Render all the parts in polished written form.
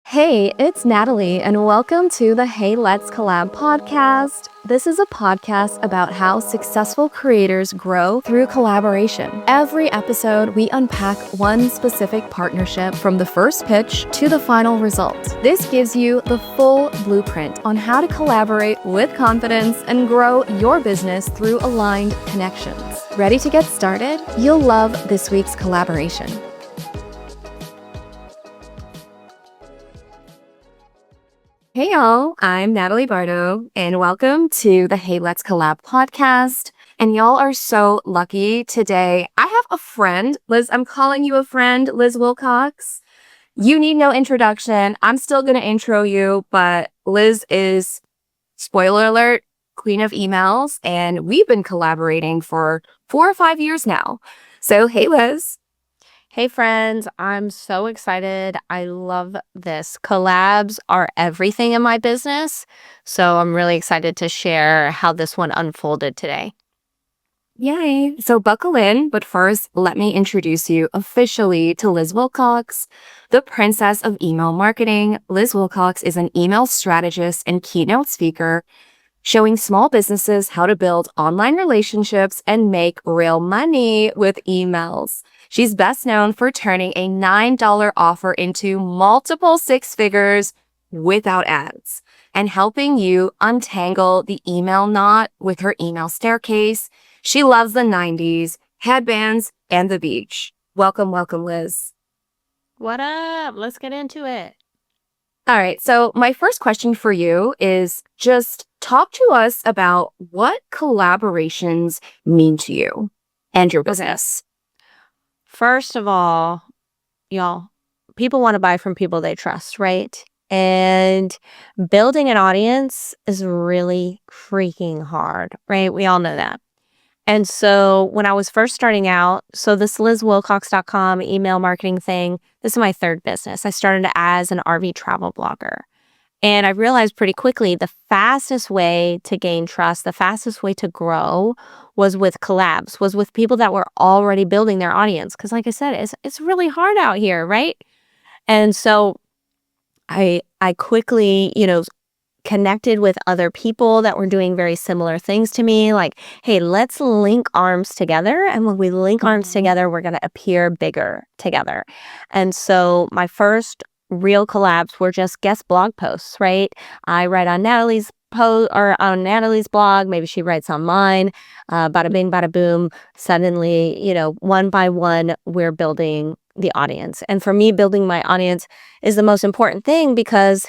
Hey, it's Natalie, and welcome to the Hey Let's Collab podcast. This is a podcast about how successful creators grow through collaboration. Every episode, we unpack one specific partnership from the first pitch to the final result. This gives you the full blueprint on how to collaborate with confidence and grow your business through aligned connections. Ready to get started? You'll love this week's collaboration. Hey y'all, I'm Natalie Bardo, and welcome to the Hey Let's Collab podcast. And y'all are so lucky today. I have a friend, Liz, I'm calling you a friend, Liz Wilcox. You need no introduction. I'm still going to intro you, but Liz is, spoiler alert, queen of emails, and we've been collaborating for 4 or 5 years now. So hey Liz. Hey friends, I'm so excited. I love this. Collabs are everything in my business, so I'm really excited to share how this one unfolded today. Yay. So buckle in, but first, let me introduce you officially to Liz Wilcox, the princess of email marketing. Liz Wilcox is an email strategist and keynote speaker, showing small businesses how to build online relationships and make real money with emails. She's best known for turning a $9 offer into multiple six figures without ads and helping you untangle the email knot with her email staircase. She loves the 90s, headbands, and the beach. Welcome, Liz. What up? Let's get into it. All right, so my first question for you is just talk to us about what collaborations mean to you and your business. First of all, y'all, people want to buy from people they trust, right? And building an audience is really freaking hard, right? We all know that. And so when I was first starting out, so this LizWilcox.com email marketing thing, this is my third business. I started as an RV travel blogger. And I realized pretty quickly the fastest way to gain trust, the fastest way to grow was with collabs, was with people that were already building their audience. Because like I said, it's really hard out here, right? And so I quickly, connected with other people that were doing very similar things to me. Like, hey, let's link arms together. And when we link arms together, we're going to appear bigger together. And so my first real collabs were just guest blog posts, right? I write on Natalie's post or on Natalie's blog. Maybe she writes on mine. Bada bing, bada boom. Suddenly, one by one, we're building the audience. And for me, building my audience is the most important thing because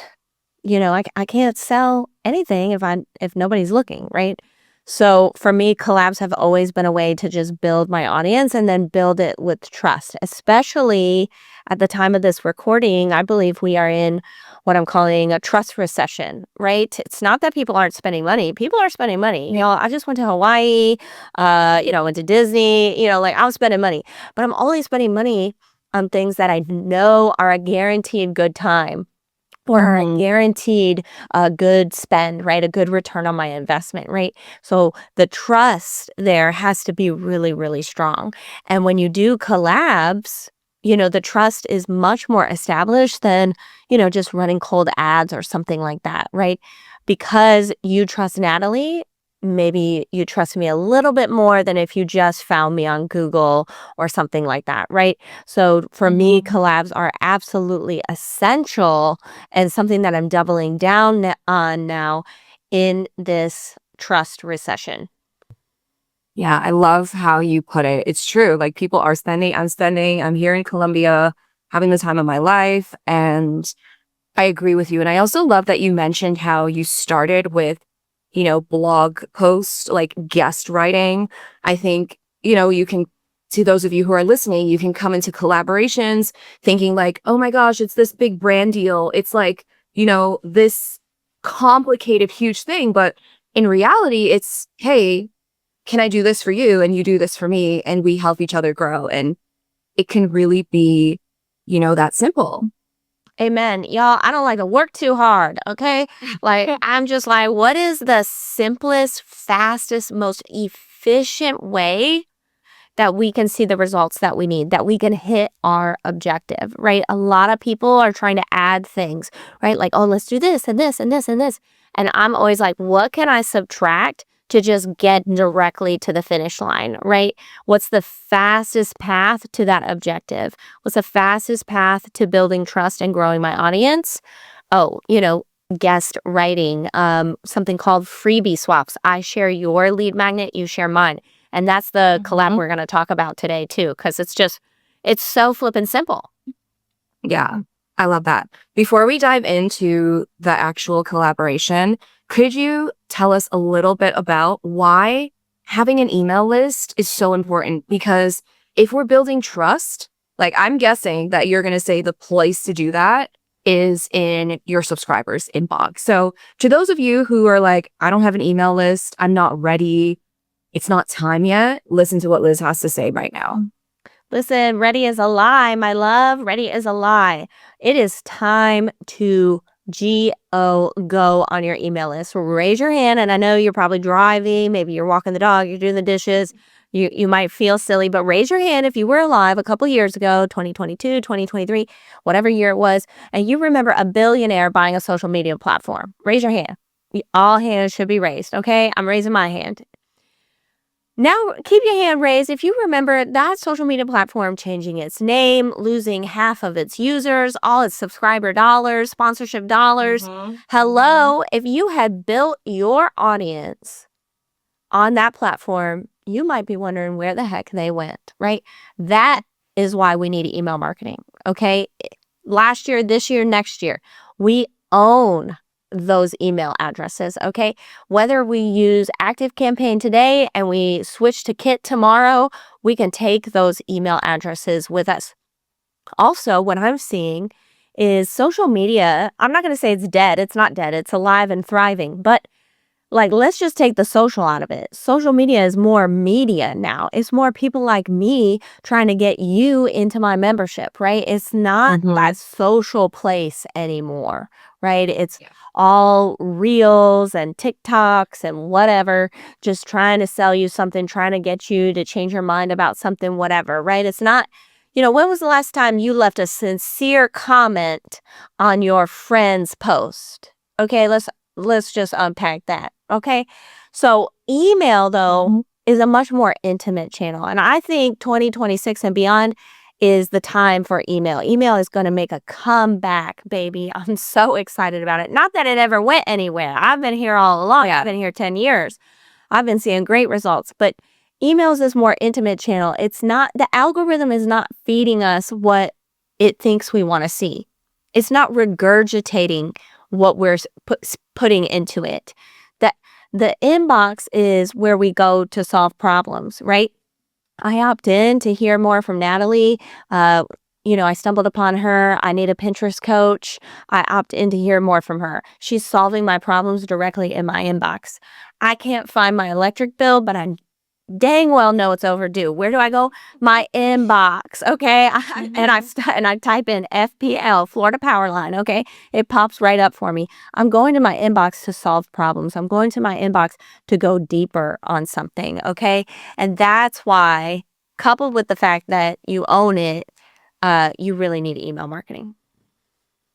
I can't sell anything if nobody's looking, right? So for me, collabs have always been a way to just build my audience and then build it with trust, especially at the time of this recording. I believe we are in what I'm calling a trust recession, right? It's not that people aren't spending money. People are spending money. I just went to Hawaii, went to Disney, I'm spending money, but I'm only spending money on things that I know are a guaranteed good time. Or a guaranteed good spend, right? A good return on my investment, right? So the trust there has to be really, really strong. And when you do collabs, the trust is much more established than, just running cold ads or something like that, right? Because you trust Natalie, maybe you trust me a little bit more than if you just found me on Google or something like that, right? So for me, collabs are absolutely essential and something that I'm doubling down on now in this trust recession. Yeah, I love how you put it. It's true. Like people are spending, I'm spending, I'm here in Colombia having the time of my life. And I agree with you. And I also love that you mentioned how you started with blog posts, like guest writing. I think, you can, to those of you who are listening, you can come into collaborations thinking like, oh my gosh, it's this big brand deal. It's like, this complicated, huge thing. But in reality, it's, hey, can I do this for you? And you do this for me, and we help each other grow. And it can really be, that simple. Amen. Y'all, I don't like to work too hard, okay? Like, I'm just like, what is the simplest, fastest, most efficient way that we can see the results that we need, that we can hit our objective, right? A lot of people are trying to add things, right? Like, oh, let's do this and this and this and this. And I'm always like, what can I subtract to just get directly to the finish line, right? What's the fastest path to that objective? What's the fastest path to building trust and growing my audience? Oh, guest writing, something called freebie swaps. I share your lead magnet, you share mine. And that's the collab we're going to talk about today too, because it's so flippin' simple. Yeah, I love that. Before we dive into the actual collaboration, could you tell us a little bit about why having an email list is so important? Because if we're building trust, like I'm guessing that you're going to say the place to do that is in your subscribers' inbox. So to those of you who are like, I don't have an email list, I'm not ready, it's not time yet, listen to what Liz has to say right now. Listen, ready is a lie, my love. Ready is a lie. It is time to go on your email list. Raise your hand. And I know you're probably driving. Maybe you're walking the dog. You're doing the dishes. You might feel silly, but raise your hand if you were alive a couple years ago, 2022, 2023, whatever year it was, and you remember a billionaire buying a social media platform. Raise your hand. All hands should be raised, okay? I'm raising my hand. Now, keep your hand raised if you remember that social media platform changing its name, losing half of its users, all its subscriber dollars, sponsorship dollars. Hello, if you had built your audience on that platform, you might be wondering where the heck they went, right? That is why we need email marketing, okay? Last year, this year, next year, we own those email addresses, okay? Whether we use ActiveCampaign today and we switch to Kit tomorrow, we can take those email addresses with us. Also, what I'm seeing is social media, I'm not going to say it's dead. It's not dead. It's alive and thriving, but like, let's just take the social out of it. Social media is more media now. It's more people like me trying to get you into my membership, right? It's not that social place anymore, right? It's all reels and TikToks and whatever, just trying to sell you something, trying to get you to change your mind about something, whatever, right? It's not, when was the last time you left a sincere comment on your friend's post? Okay, let's just unpack that. Okay. So email though is a much more intimate channel. And I think 2026 and beyond is the time for email. Email is going to make a comeback, baby. I'm so excited about it. Not that it ever went anywhere. I've been here all along. I've been here 10 years. I've been seeing great results, but email is this more intimate channel. It's not, the algorithm is not feeding us what it thinks we want to see. It's not regurgitating what we're putting into it. The inbox is where we go to solve problems, right? I opt in to hear more from Natalie. I stumbled upon her. I need a Pinterest coach. I opt in to hear more from her. She's solving my problems directly in my inbox. I can't find my electric bill, but I dang well know it's overdue. Where do I go? My inbox, okay? And I type in FPL, Florida Power Line, okay? It pops right up for me. I'm going to my inbox to solve problems. I'm going to my inbox to go deeper on something, okay? And that's why, coupled with the fact that you own it, you really need email marketing.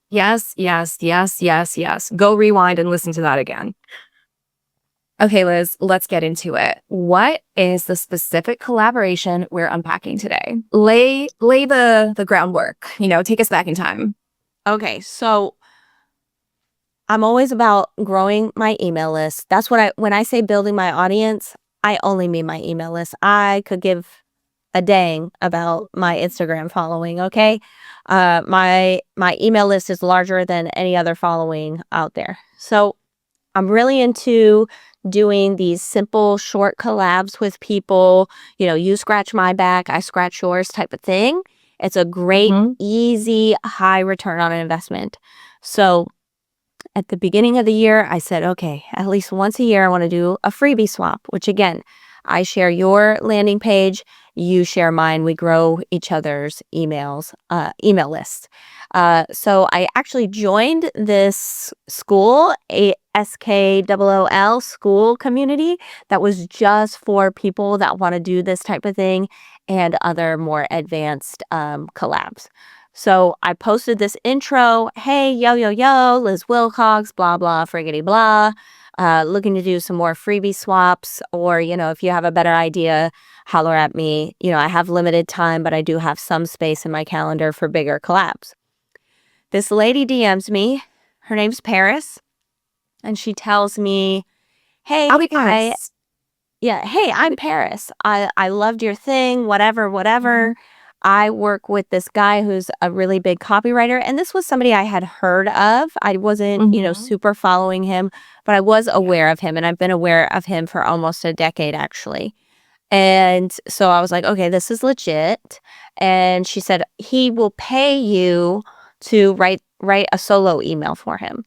Yes, yes, yes, yes, yes. Go rewind and listen to that again. Okay, Liz, let's get into it. What is the specific collaboration we're unpacking today? Lay the groundwork, take us back in time. Okay, so I'm always about growing my email list. That's what when I say building my audience, I only mean my email list. I could give a dang about my Instagram following, okay? My email list is larger than any other following out there. So I'm really into doing these simple, short collabs with people. You scratch my back, I scratch yours type of thing. It's a great, easy, high return on investment. So at the beginning of the year, I said, okay, at least once a year, I want to do a freebie swap, which again, I share your landing page, you share mine. We grow each other's email lists. So I actually joined this school, a SKOOL school community that was just for people that want to do this type of thing and other more advanced collabs. So I posted this intro, hey, yo, Liz Wilcox, blah, blah, friggity blah, looking to do some more freebie swaps, or, if you have a better idea, holler at me. I have limited time, but I do have some space in my calendar for bigger collabs. This lady DMs me. Her name's Paris. And she tells me, hey, hey, I'm Paris. I loved your thing, whatever. I work with this guy who's a really big copywriter. And this was somebody I had heard of. I wasn't, super following him, but I was aware of him. And I've been aware of him for almost a decade, actually. And so I was like, okay, this is legit. And she said, he will pay you to write a solo email for him.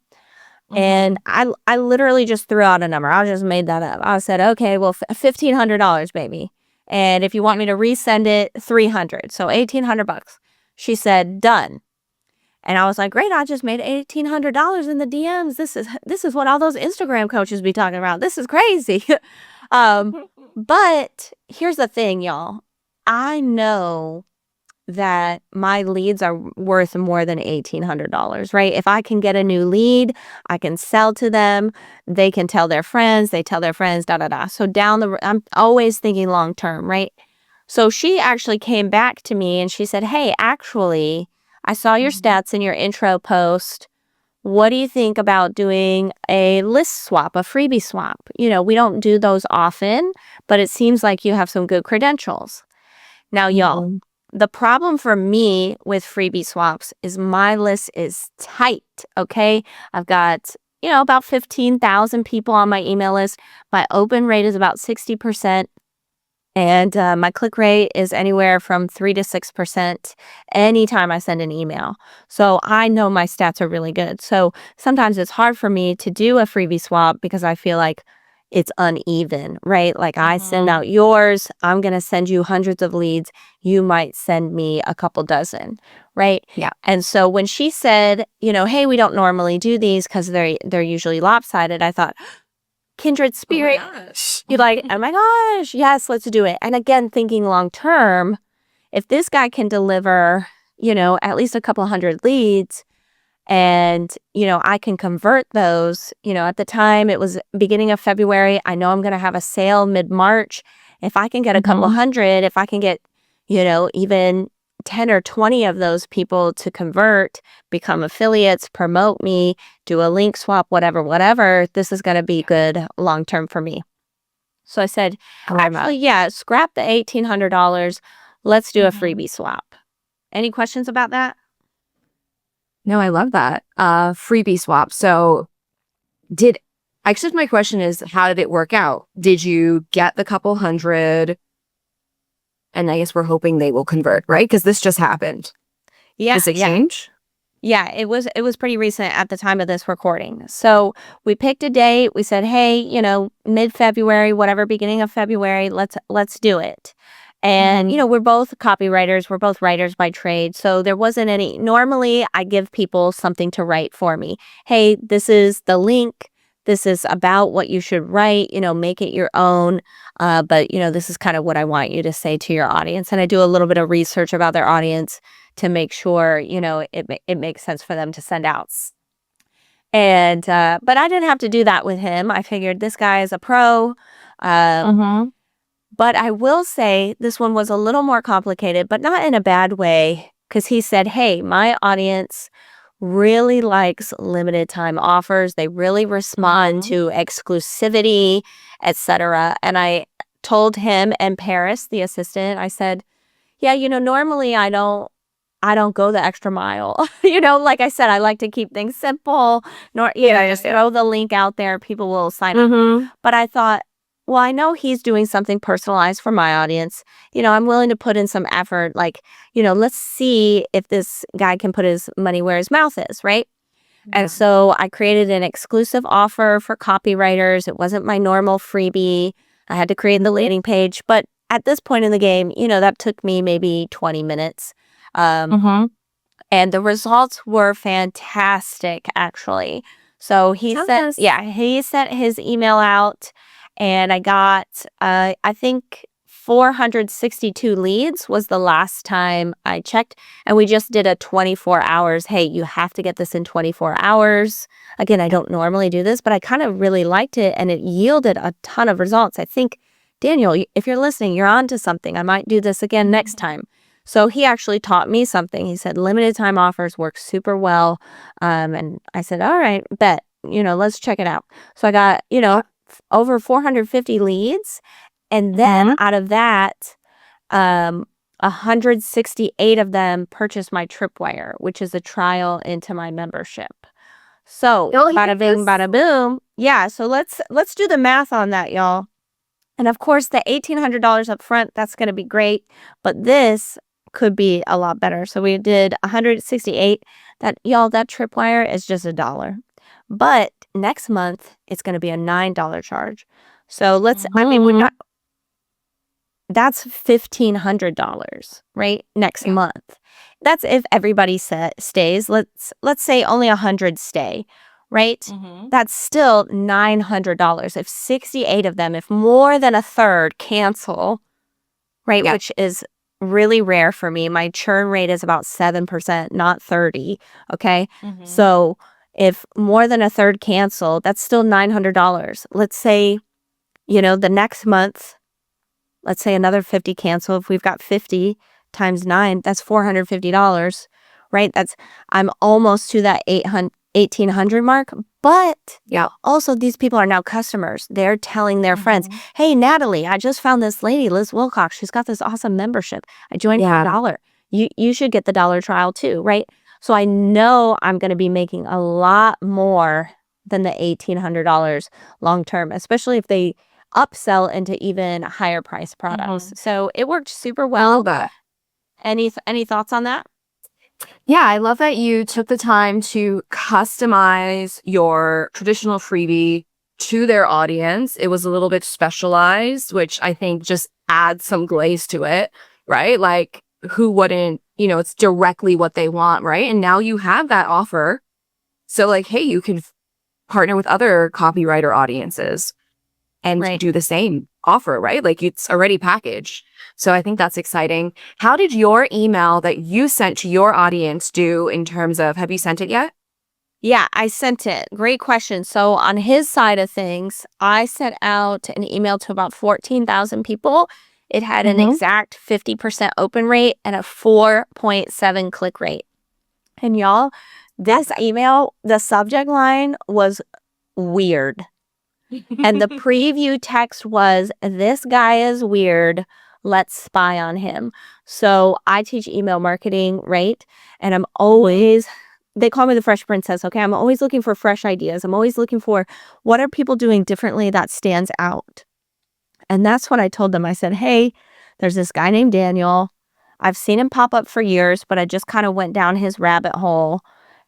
And I literally just threw out a number. I just made that up. I said, okay, well, $1,500, baby. And if you want me to resend it, $300. So $1,800. She said, done. And I was like, great, I just made $1,800 in the DMs. This is what all those Instagram coaches be talking about. This is crazy. But here's the thing, y'all. I know that my leads are worth more than $1,800, right? If I can get a new lead, I can sell to them. They can tell their friends. They tell their friends, So I'm always thinking long term, right? So she actually came back to me and she said, hey, actually, I saw your stats in your intro post. What do you think about doing a list swap, a freebie swap? We don't do those often, but it seems like you have some good credentials. Now, y'all, the problem for me with freebie swaps is my list is tight, okay? I've got, about 15,000 people on my email list. My open rate is about 60%. And my click rate is anywhere from 3 to 6% anytime I send an email. So I know my stats are really good. So sometimes it's hard for me to do a freebie swap because I feel like it's uneven, right? Like I send out yours, I'm going to send you hundreds of leads. You might send me a couple dozen, right? Yeah. And so when she said, hey, we don't normally do these because they're usually lopsided, I thought, kindred spirit. Oh my gosh. You're like, oh my gosh, yes, let's do it. And again, thinking long term, if this guy can deliver, at least a couple hundred leads, and, I can convert those, at the time it was beginning of February. I know I'm going to have a sale mid-March. If I can get a couple hundred, if I can get, even 10 or 20 of those people to convert, become affiliates, promote me, do a link swap, whatever, this is going to be good long-term for me. So I said, actually, yeah, scrap the $1,800. Let's do a freebie swap. Any questions about that? No, I love that. Freebie swap. So my question is, how did it work out? Did you get the couple hundred? And I guess we're hoping they will convert, right? Because this just happened. Yeah. This exchange? Yeah, it was pretty recent at the time of this recording. So we picked a date. We said, hey, mid-February, whatever, beginning of February, let's do it. And, we're both copywriters. We're both writers by trade. So there wasn't any. Normally, I give people something to write for me. Hey, this is the link. This is about what you should write, make it your own. But, this is kind of what I want you to say to your audience. And I do a little bit of research about their audience to make sure, it makes sense for them to send out. And, but I didn't have to do that with him. I figured this guy is a pro. But I will say this one was a little more complicated, but not in a bad way, because he said, hey, my audience really likes limited time offers. They really respond to exclusivity, etc. And I told him and Paris, the assistant, I said, yeah, normally I don't go the extra mile. Like I said, I like to keep things simple. I just throw the link out there. People will sign up. But I thought, well, I know he's doing something personalized for my audience. I'm willing to put in some effort. Like, let's see if this guy can put his money where his mouth is, right? And so I created an exclusive offer for copywriters. It wasn't my normal freebie. I had to create the landing page, but at this point in the game, that took me maybe 20 minutes. Mm-hmm. And the results were fantastic, actually. So he he sent his email out, and I got, I think 462 leads was the last time I checked. And we just did a 24 hours. Hey, you have to get this in 24 hours. Again, I don't normally do this, but I kind of really liked it, and it yielded a ton of results. I think, Daniel, if you're listening, you're on to something. I might do this again next time. So he actually taught me something. He said limited time offers work super well. And I said, all right, bet, let's check it out. So I got, over 450 leads. And then out of that, 168 of them purchased my tripwire, which is a trial into my membership. So bada bing, bada boom. Yeah. So let's do the math on that, y'all. And of course, the $1,800 up front, that's going to be great. But this could be a lot better. So we did 168. That tripwire is just $1. But next month, it's going to be a $9 charge. So that's $1,500, right? Next month. That's if everybody stays. Let's say only 100 stay, right? That's still $900. If 68 of them, if more than a third cancel, right, which is really rare for me. My churn rate is about 7%, not 30. Okay. So if more than a third cancel, that's still $900. Let's say, the next month, let's say another 50 cancel. If we've got 50 times 9, that's $450, right? I'm almost to that 1,800 mark. But also these people are now customers. They're telling their friends, hey, Natalie, I just found this lady, Liz Wilcox. She's got this awesome membership. I joined for $1. You should get the $1 trial too, right? So I know I'm going to be making a lot more than the $1,800 long term, especially if they upsell into even higher price products. So it worked super well. I love that. Any thoughts on that? Yeah, I love that you took the time to customize your traditional freebie to their audience. It was a little bit specialized, which I think just adds some glaze to it, right? Like, who wouldn't, it's directly what they want, right? And now you have that offer. So like, hey, you can partner with other copywriter audiences and do the same offer, right? Like, it's already packaged. So I think that's exciting. How did your email that you sent to your audience do in terms of, have you sent it yet? Yeah, I sent it. Great question. So on his side of things, I sent out an email to about 14,000 people. It had an exact 50% open rate and a 4.7 click rate. And y'all, this email, the subject line was weird. And the preview text was, this guy is weird. Let's spy on him. So I teach email marketing, right? And I'm always, they call me the Fresh Princess. Okay. I'm always looking for fresh ideas. I'm always looking for what are people doing differently that stands out. And that's what I told them. I said, hey, there's this guy named Daniel. I've seen him pop up for years, but I just kind of went down his rabbit hole.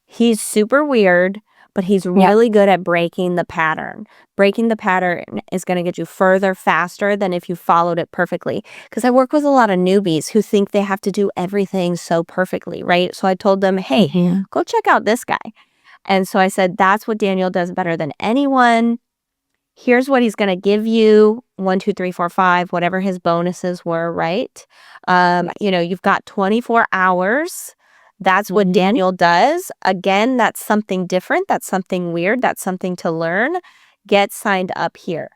He's super weird, but he's really good at breaking the pattern. Breaking the pattern is going to get you further faster than if you followed it perfectly. Because I work with a lot of newbies who think they have to do everything so perfectly, right? So I told them, hey, go check out this guy. And so I said, that's what Daniel does better than anyone. Here's what he's going to give you, 1, 2, 3, 4, 5, whatever his bonuses were, right? You've got 24 hours. That's what Daniel does. Again, that's something different. That's something weird. That's something to learn. Get signed up here.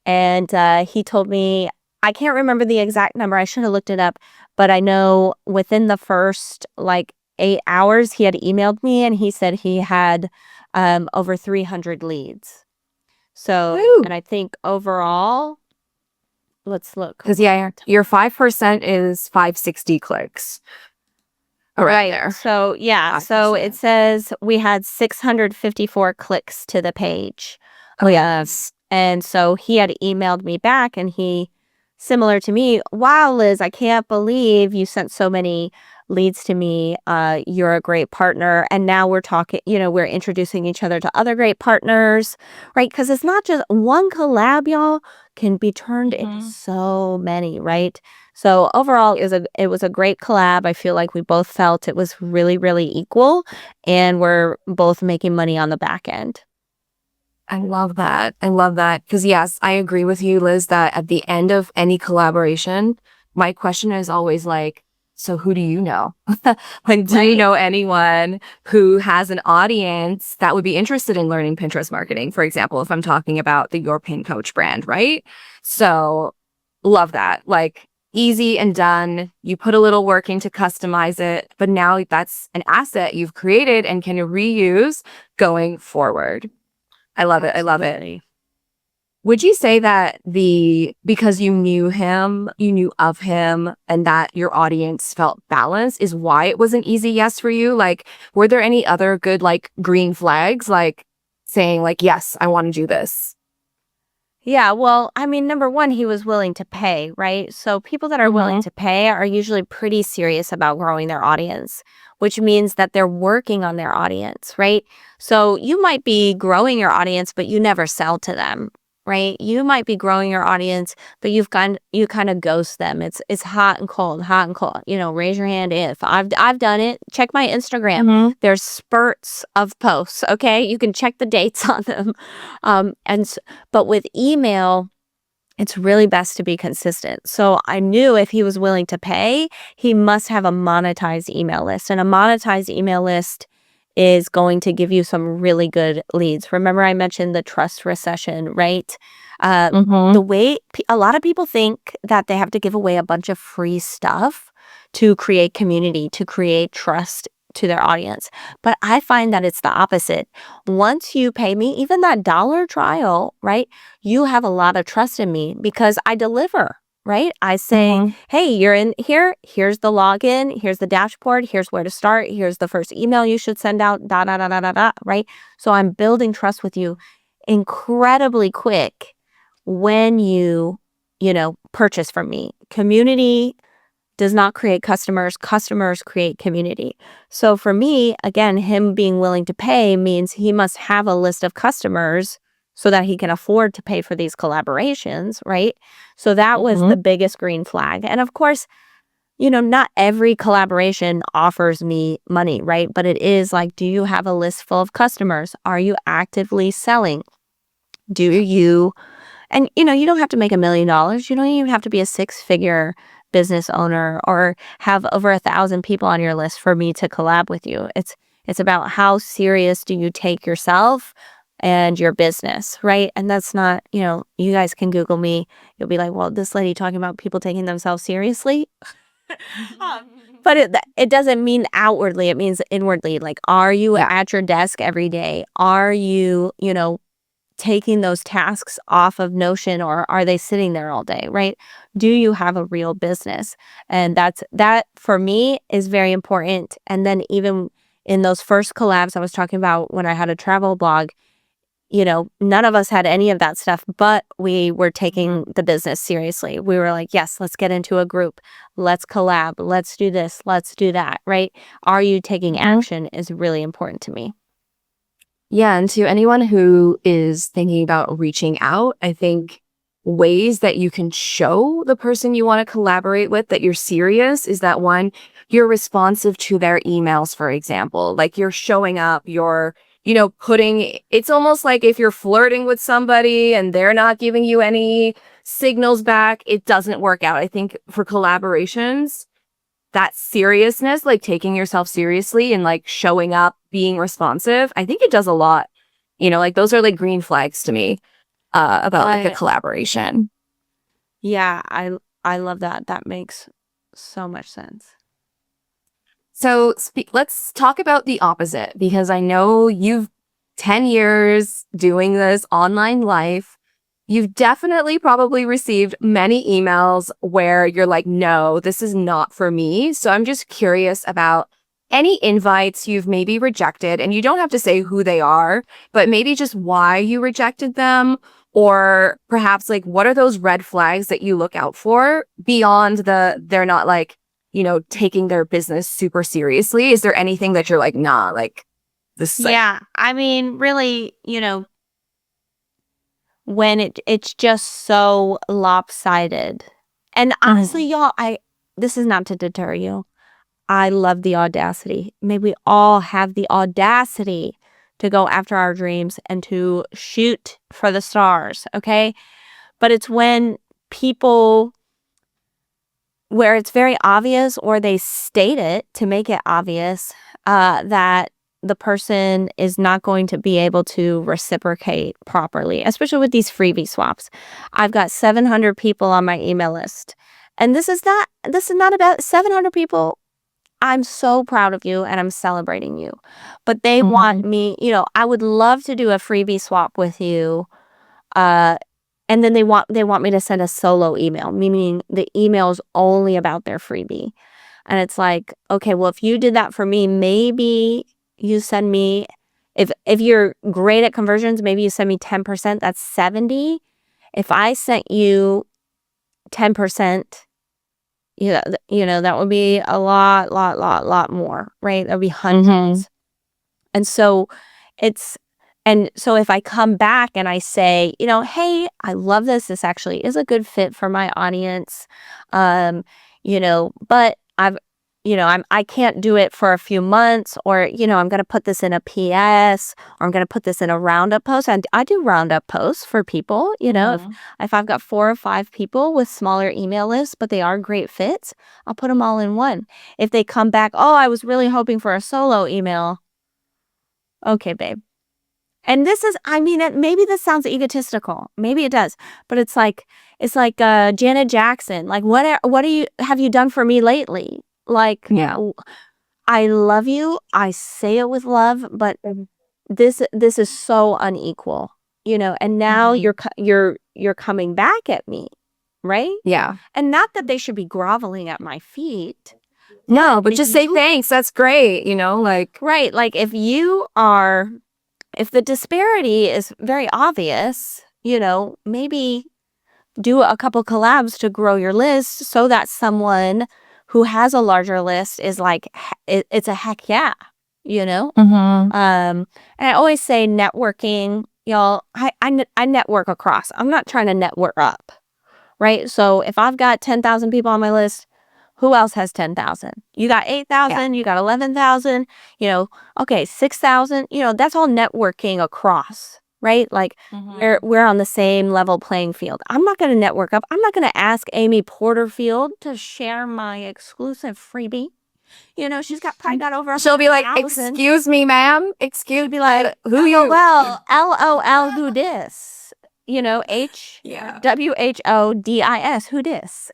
And he told me, I can't remember the exact number. I should have looked it up. But I know within the first 8 hours, he had emailed me and he said he had over 300 leads. So, and I think overall, let's look. Because your 5% is 560 clicks. Right there. So, yeah. 5%. So it says we had 654 clicks to the page. Oh, yes. And so he had emailed me back and he, similar to me, wow, Liz, I can't believe you sent so many leads to me, you're a great partner. And now we're talking, we're introducing each other to other great partners, right? Because it's not just one collab, y'all, can be turned into so many, right? So overall, it was a great collab. I feel like we both felt it was really, really equal, and we're both making money on the back end. I love that. I love that. Because yes, I agree with you, Liz, that at the end of any collaboration, my question is always like, so who do you know? Like, do you Right. know anyone who has an audience that would be interested in learning Pinterest marketing, for example, if I'm talking about the Your Pin Coach brand, right? So love that. Like, easy and done. You put a little work in to customize it, but now that's an asset you've created and can reuse going forward. I love it. I love it. Absolutely. Would you say that because you knew him, you knew of him, and that your audience felt balanced is why it was an easy yes for you? Like, were there any other good, like, green flags, like saying, like, yes, I want to do this? Yeah, well, I mean, number one, he was willing to pay, right? So people that are willing Mm-hmm. to pay are usually pretty serious about growing their audience, which means that they're working on their audience, right? So you might be growing your audience, but you never sell to them, right? You might be growing your audience, but you kind of ghost them. It's hot and cold, hot and cold. Raise your hand if I've done it. Check my Instagram. Mm-hmm. There's spurts of posts. Okay, you can check the dates on them, but with email, it's really best to be consistent. So I knew if he was willing to pay, he must have a monetized email list. And a monetized email list is going to give you some really good leads. Remember, I mentioned the trust recession, right? Mm-hmm. The way a lot of people think that they have to give away a bunch of free stuff to create community, to create trust to their audience. But I find that it's the opposite. Once you pay me, even that dollar trial, right? You have a lot of trust in me because I deliver, right? I say, Mm-hmm. hey, you're in here. Here's the login. Here's the dashboard. Here's where to start. Here's the first email you should send out, da, da, da, da, da, da, right? So I'm building trust with you incredibly quick when purchase from me. Community does not create customers. Customers create community. So for me, again, him being willing to pay means he must have a list of customers so that he can afford to pay for these collaborations, right? So that was Mm-hmm. the biggest green flag. And of course, not every collaboration offers me money, right? But it is like, do you have a list full of customers? Are you actively selling? Do you And you don't have to make $1 million. You don't even have to be a six-figure business owner or have over 1,000 people on your list for me to collab with you. It's about how serious do you take yourself and your business, right? And that's not, you guys can Google me. You'll be like, well, this lady talking about people taking themselves seriously. But it doesn't mean outwardly. It means inwardly. Like, are you Yeah. at your desk every day? Are you, taking those tasks off of Notion, or are they sitting there all day, right? Do you have a real business? And that for me is very important. And then even in those first collabs I was talking about when I had a travel blog, none of us had any of that stuff, but we were taking the business seriously. We were like, yes, let's get into a group. Let's collab. Let's do this. Let's do that, right? Are you taking Mm-hmm. action is really important to me. Yeah, and to anyone who is thinking about reaching out, I think ways that you can show the person you want to collaborate with that you're serious is that one, you're responsive to their emails, for example. Like you're showing up, you're, it's almost like if you're flirting with somebody and they're not giving you any signals back, it doesn't work out. I think for collaborations, that seriousness, like taking yourself seriously and like showing up, being responsive, I think it does a lot. Like those are like green flags to me about like a I collaboration. Yeah, I love that. That makes so much sense. So let's talk about the opposite because I know you've 10 years doing this online life. You've definitely probably received many emails where you're like, no, this is not for me. So I'm just curious about any invites you've maybe rejected, and you don't have to say who they are, but maybe just why you rejected them, or perhaps like what are those red flags that you look out for beyond they're not like taking their business super seriously? Is there anything that you're like, nah, like this is like, Yeah. I mean, really, when it's just so lopsided. And honestly, y'all, this is not to deter you. I love the audacity. May we all have the audacity to go after our dreams and to shoot for the stars, okay? But it's when people, where it's very obvious, or they state it to make it obvious, that the person is not going to be able to reciprocate properly, especially with these freebie swaps. I've got 700 people on my email list. And this is not about 700 people. I'm so proud of you and I'm celebrating you. But they want me, I would love to do a freebie swap with you. And then they want me to send a solo email, meaning the email is only about their freebie. And it's like, okay, well, if you did that for me, maybe you send me, if you're great at conversions, maybe you send me 10%, that's 70. If I sent you 10%, that would be a lot more, right? That would be hundreds. And so if I come back and I say, hey, I love this. This actually is a good fit for my audience. But I can't do it for a few months, or, I'm going to put this in a PS, or I'm going to put this in a roundup post. And I do roundup posts for people, if I've got 4 or 5 people with smaller email lists, but they are great fits, I'll put them all in one. If they come back, oh, I was really hoping for a solo email. Okay, babe. And this is, maybe this sounds egotistical. Maybe it does. But it's like Janet Jackson. Like, what have you done for me lately? Like, yeah, I love you. I say it with love, but this is so unequal, and now you're coming back at me, right? Yeah. And not that they should be groveling at my feet. No, but just say thanks. That's great. Like, right. Like, if the disparity is very obvious, maybe do a couple collabs to grow your list so that someone who has a larger list is like, it's a heck yeah, And I always say networking, y'all, I network across. I'm not trying to network up, right? So if I've got 10,000 people on my list, who else has 10,000? You got 8,000, you got 11,000, okay, 6,000, that's all networking across, right? Like, we're on the same level playing field. I'm not going to network up. I'm not going to ask Amy Porterfield to share my exclusive freebie. She's probably got over 1,000. She'll be like, excuse me, ma'am. Excuse me, like, who you? Well, LOL, who dis? HWHODIS, who dis?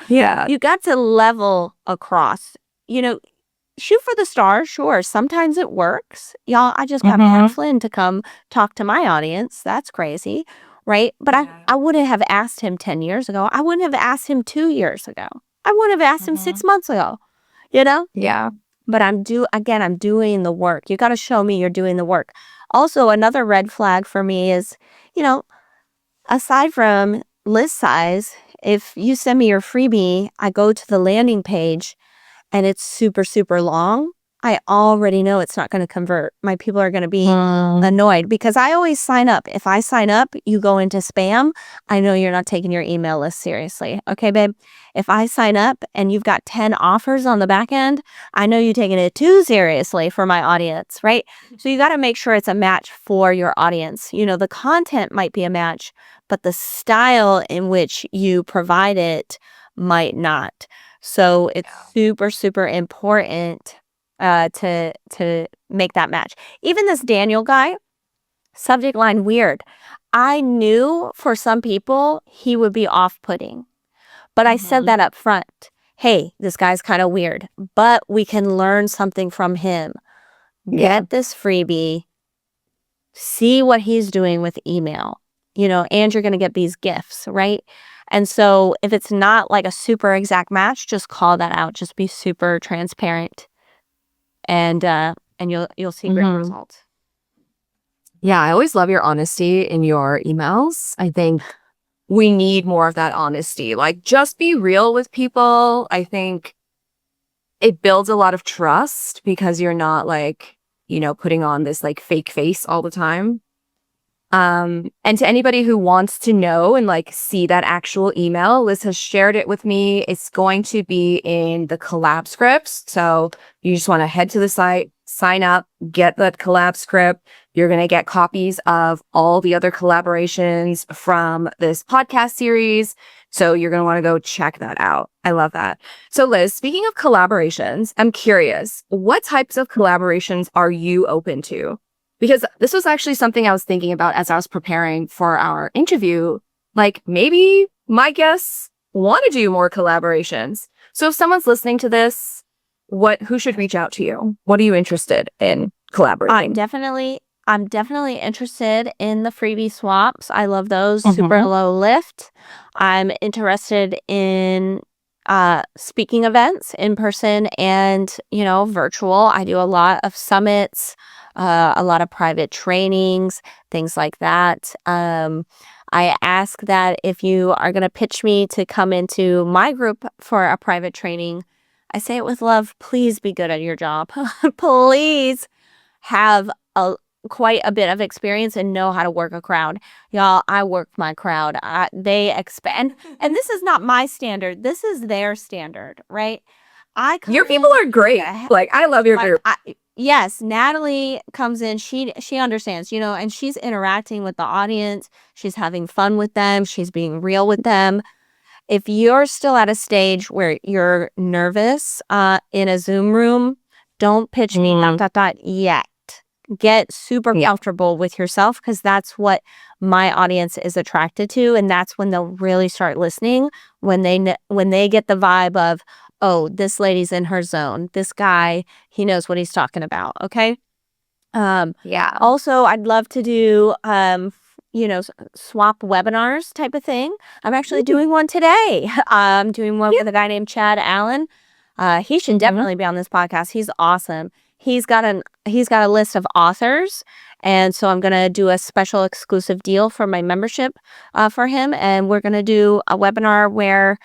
Yeah. You got to level across, shoot for the stars. Sure. Sometimes it works. Y'all, I just got Matt Flynn to come talk to my audience. That's crazy. Right. But I wouldn't have asked him 10 years ago. I wouldn't have asked him 2 years ago. I wouldn't have asked him 6 months ago, Yeah. But I'm doing the work. You got to show me you're doing the work. Also, another red flag for me is, aside from list size, if you send me your freebie, I go to the landing page and it's super, super long, I already know it's not going to convert. My people are going to be annoyed because I always sign up. If I sign up, you go into spam, I know you're not taking your email list seriously. Okay, babe? If I sign up and you've got 10 offers on the back end, I know you're taking it too seriously for my audience, right? So you got to make sure it's a match for your audience. The content might be a match, but the style in which you provide it might not. So it's super, super important to make that match. Even this Daniel guy, subject line weird. I knew for some people he would be off-putting, but I said that up front. Hey, this guy's kind of weird, but we can learn something from him. Get this freebie, see what he's doing with email, and you're going to get these gifts, right? And so if it's not like a super exact match, just call that out. Just be super transparent. And you'll see great results. Yeah, I always love your honesty in your emails. I think we need more of that honesty. Like, just be real with people. I think it builds a lot of trust because you're not like, putting on this like fake face all the time. And to anybody who wants to know and like see that actual email, Liz has shared it with me. It's going to be in the collab scripts. So you just want to head to the site, sign up, get that collab script. You're going to get copies of all the other collaborations from this podcast series. So you're going to want to go check that out. I love that. So Liz, speaking of collaborations, I'm curious, what types of collaborations are you open to? Because this was actually something I was thinking about as I was preparing for our interview. Like maybe my guests want to do more collaborations. So if someone's listening to this, who should reach out to you? What are you interested in collaborating? I'm definitely interested in the freebie swaps. I love those. Super low lift. I'm interested in speaking events in person and, virtual. I do a lot of summits, a lot of private trainings, things like that. I ask that if you are going to pitch me to come into my group for a private training, I say it with love. Please be good at your job. Please have quite a bit of experience and know how to work a crowd. Y'all, I work my crowd. They expand. And this is not my standard. This is their standard, right? Your people are great. Like, I love your group. Yes, Natalie comes in. She understands, and she's interacting with the audience. She's having fun with them. She's being real with them. If you're still at a stage where you're nervous in a Zoom room, don't pitch me yet. Get super comfortable with yourself, because that's what my audience is attracted to, and that's when they'll really start listening, when they get the vibe of, oh, this lady's in her zone. This guy, he knows what he's talking about. Okay. Also, I'd love to do swap webinars type of thing. I'm actually doing one today. I'm doing one with a guy named Chad Allen. He should definitely be on this podcast. He's awesome. He's got a list of authors, and so I'm going to do a special exclusive deal for my membership for him, and we're going to do a webinar where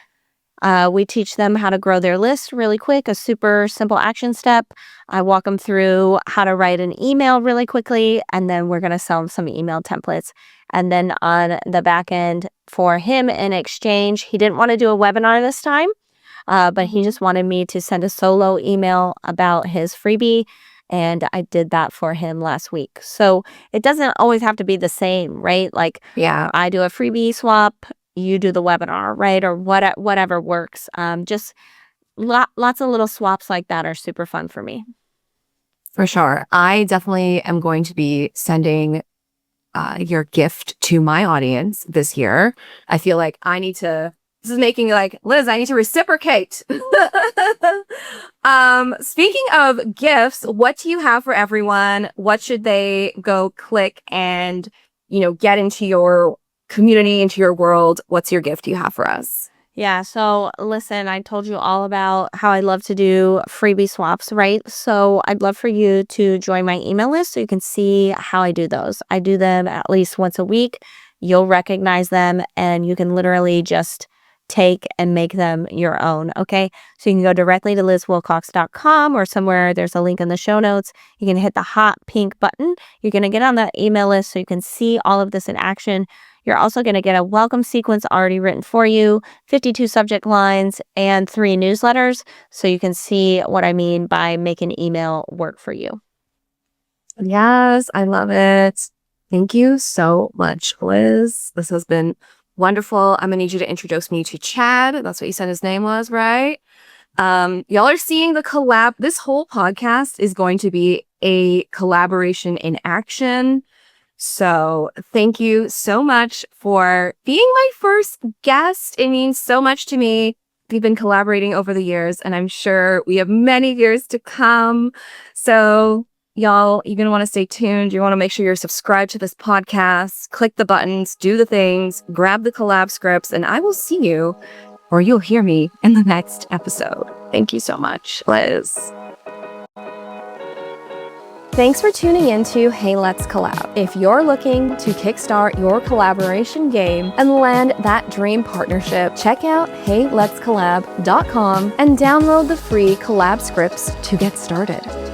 we teach them how to grow their list really quick, a super simple action step. I walk them through how to write an email really quickly, and then we're going to sell them some email templates. And then on the back end for him in exchange, he didn't want to do a webinar this time. But he just wanted me to send a solo email about his freebie, and I did that for him last week. So it doesn't always have to be the same, right? Like, I do a freebie swap, you do the webinar, right? Or whatever works. Just lots of little swaps like that are super fun for me. For sure. I definitely am going to be sending your gift to my audience this year. I feel like this is making like, Liz, I need to reciprocate. Speaking of gifts, what do you have for everyone? What should they go click and, get into your community, into your world? What's your gift you have for us? Yeah, so listen, I told you all about how I love to do freebie swaps, right? So I'd love for you to join my email list so you can see how I do those. I do them at least once a week. You'll recognize them, and you can literally just take and make them your own. Okay. So you can go directly to lizwilcox.com or somewhere. There's a link in the show notes. You can hit the hot pink button. You're going to get on the email list so you can see all of this in action. You're also going to get a welcome sequence already written for you, 52 subject lines, and 3 newsletters. So you can see what I mean by making email work for you. Yes, I love it. Thank you so much, Liz. This has been wonderful. I'm gonna need you to introduce me to Chad. That's what you said his name was, right? Y'all are seeing the collab. This whole podcast is going to be a collaboration in action. So thank you so much for being my first guest. It means so much to me. We've been collaborating over the years, and I'm sure we have many years to come. So y'all, you're going to want to stay tuned. You want to make sure you're subscribed to this podcast, click the buttons, do the things, grab the collab scripts, and I will see you, or you'll hear me in the next episode. Thank you so much, Liz. Thanks for tuning into Hey Let's Collab. If you're looking to kickstart your collaboration game and land that dream partnership, check out heyletscollab.com and download the free collab scripts to get started.